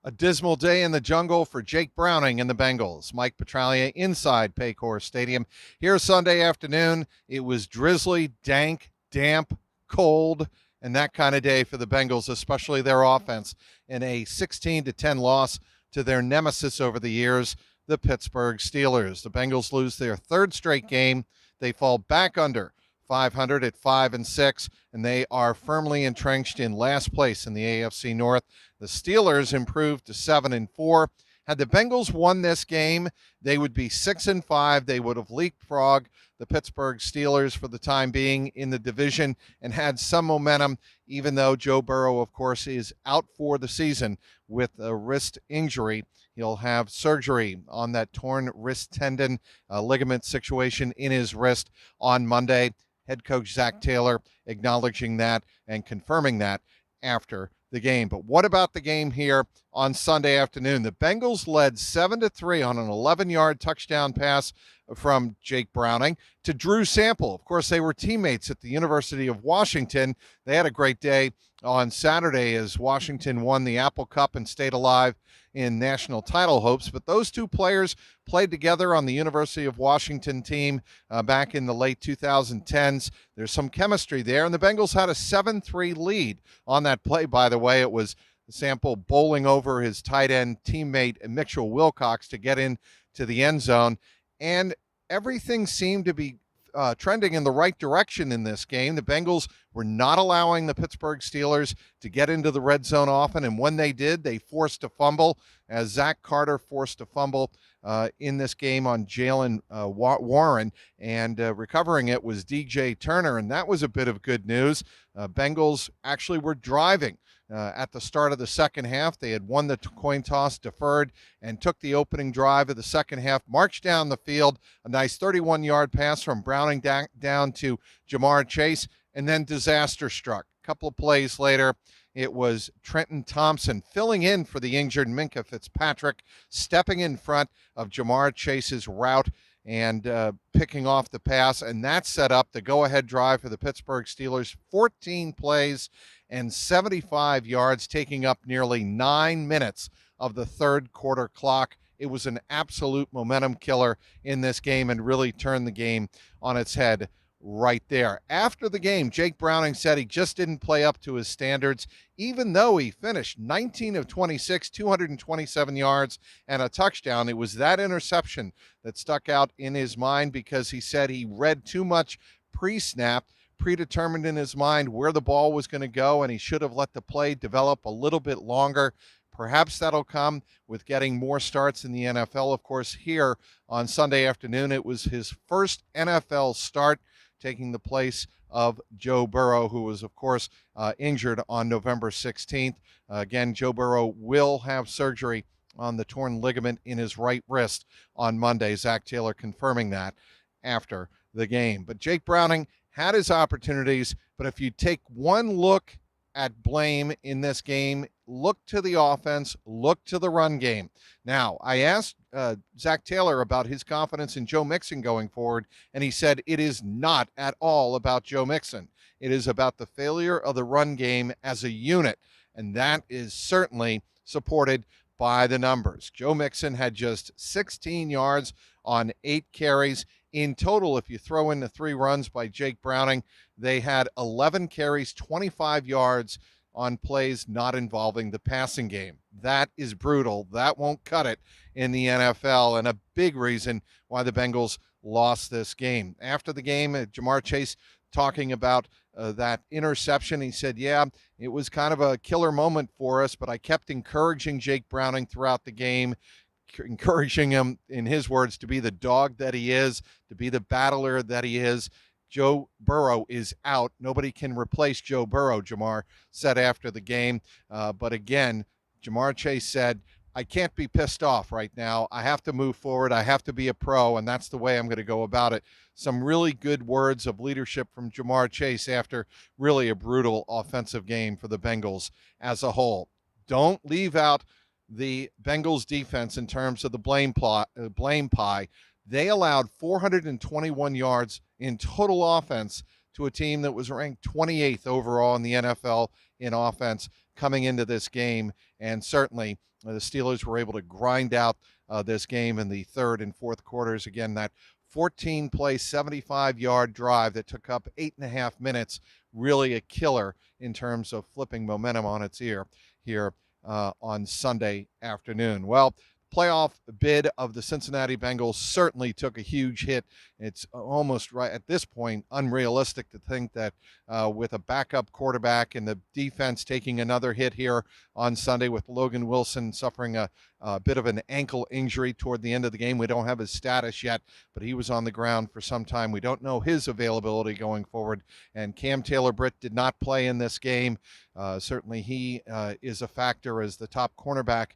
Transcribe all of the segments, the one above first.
A dismal day in the jungle for Jake Browning and the Bengals. Mike Petraglia inside Paycor Stadium. Here Sunday afternoon, it was drizzly, dank, damp, cold, and that kind of day for the Bengals, especially their offense, in a 16-10 loss to their nemesis over the years, the Pittsburgh Steelers. The Bengals lose their third straight game. They fall back under 500 at 5-6, and they are firmly entrenched in last place in the AFC North. The Steelers improved to 7-4. Had the Bengals won this game, they would be 6-5. They would have leapfrogged the Pittsburgh Steelers for the time being in the division and had some momentum, even though Joe Burrow, of course, is out for the season with a wrist injury. He'll have surgery on that torn wrist tendon ligament situation in his wrist on Monday. Head coach Zach Taylor acknowledging that and confirming that after the game. But what about the game here on Sunday afternoon? The Bengals led 7-3 on an 11-yard touchdown pass from Jake Browning to Drew Sample. Of course, they were teammates at the University of Washington. They had a great day on Saturday as Washington won the Apple Cup and stayed alive in national title hopes. But those two players played together on the University of Washington team back in the late 2010s. There's some chemistry there, and the Bengals had a 7-3 lead on that play, by the way. It was Sample bowling over his tight end teammate Mitchell Wilcox to get into the end zone, and everything seemed to be trending in the right direction in this game. The Bengals were not allowing the Pittsburgh Steelers to get into the red zone often, and when they did, they forced a fumble, as Zach Carter forced a fumble in this game on Jalen Warren, and recovering it was DJ Turner, and that was a bit of good news. Bengals actually were driving at the start of the second half. They had won the coin toss, deferred, and took the opening drive of the second half, marched down the field, a nice 31-yard pass from Browning down to Jamar Chase, and then disaster struck. A couple of plays later, it was Trenton Thompson filling in for the injured Minkah Fitzpatrick, stepping in front of Jamar Chase's route and picking off the pass, and that set up the go-ahead drive for the Pittsburgh Steelers. 14 plays and 75 yards, taking up nearly 9 minutes of the third quarter clock. It was an absolute momentum killer in this game and really turned the game on its head right there. After the game, Jake Browning said he just didn't play up to his standards, even though he finished 19 of 26, 227 yards and a touchdown. It was that interception that stuck out in his mind because he said he read too much pre-snap, predetermined in his mind where the ball was going to go, and he should have let the play develop a little bit longer. Perhaps that'll come with getting more starts in the NFL. Of course, here on Sunday afternoon, it was his first NFL start, taking the place of Joe Burrow, who was, of course, injured on November 16th. Again, Joe Burrow will have surgery on the torn ligament in his right wrist on Monday. Zach Taylor confirming that after the game. But Jake Browning had his opportunities, but if you take one look at blame in this game, look to the offense, look to the run game. Now, I asked Zach Taylor about his confidence in Joe Mixon going forward, and he said it is not at all about Joe Mixon. It is about the failure of the run game as a unit, and that is certainly supported by the numbers. Joe Mixon had just 16 yards on 8 carries. In total, if you throw in the 3 runs by Jake Browning, they had 11 carries, 25 yards on plays not involving the passing game. That is brutal. That won't cut it in the NFL, and a big reason why the Bengals lost this game. After the game, Jamar Chase talking about that interception. He said, yeah, it was kind of a killer moment for us, but I kept encouraging Jake Browning throughout the game, encouraging him, in his words, to be the dog that he is, to be the battler that he is. Joe Burrow is out. Nobody can replace Joe Burrow, Jamar said after the game. But again, Jamar Chase said, I can't be pissed off right now. I have to move forward. I have to be a pro, and that's the way I'm going to go about it. Some really good words of leadership from Jamar Chase after really a brutal offensive game for the Bengals as a whole. Don't leave out the Bengals defense in terms of the blame pie. They allowed 421 yards in total offense to a team that was ranked 28th overall in the NFL in offense coming into this game. And certainly the Steelers were able to grind out this game in the third and fourth quarters. Again, that 14-play, 75-yard drive that took up 8.5 minutes, really a killer in terms of flipping momentum on its ear here on Sunday afternoon. Well, playoff bid of the Cincinnati Bengals certainly took a huge hit. It's almost right at this point unrealistic to think that with a backup quarterback and the defense taking another hit here on Sunday with Logan Wilson suffering a bit of an ankle injury toward the end of the game. We don't have his status yet, but he was on the ground for some time. We don't know his availability going forward. And Cam Taylor-Britt did not play in this game. Certainly he is a factor as the top cornerback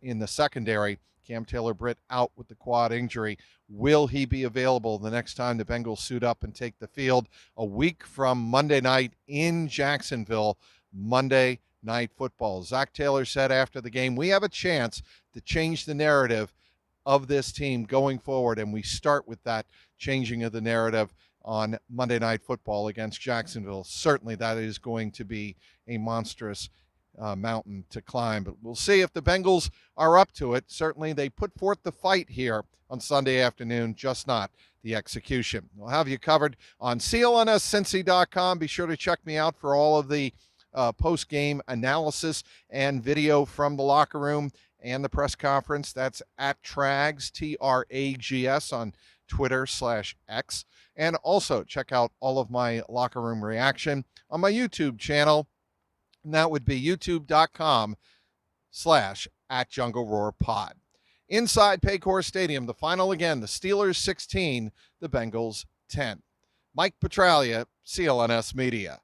in the secondary. Cam Taylor-Britt out with the quad injury. Will he be available the next time the Bengals suit up and take the field? A week from Monday night in Jacksonville, Monday Night Football. Zach Taylor said after the game, we have a chance to change the narrative of this team going forward, and we start with that changing of the narrative on Monday Night Football against Jacksonville. Certainly that is going to be a monstrous mountain to climb, but we'll see if the Bengals are up to it. Certainly they put forth the fight here on Sunday afternoon, just not the execution. We'll have you covered on clnscincy.com. Be sure to check me out for all of the post-game analysis and video from the locker room and the press conference. That's at Trags, Trags on Twitter/X. And also check out all of my locker room reaction on my YouTube channel. And that would be youtube.com/@JungleRoarPod. Inside Paycor Stadium, the final again, the Steelers 16, the Bengals 10. Mike Petraglia, CLNS Media.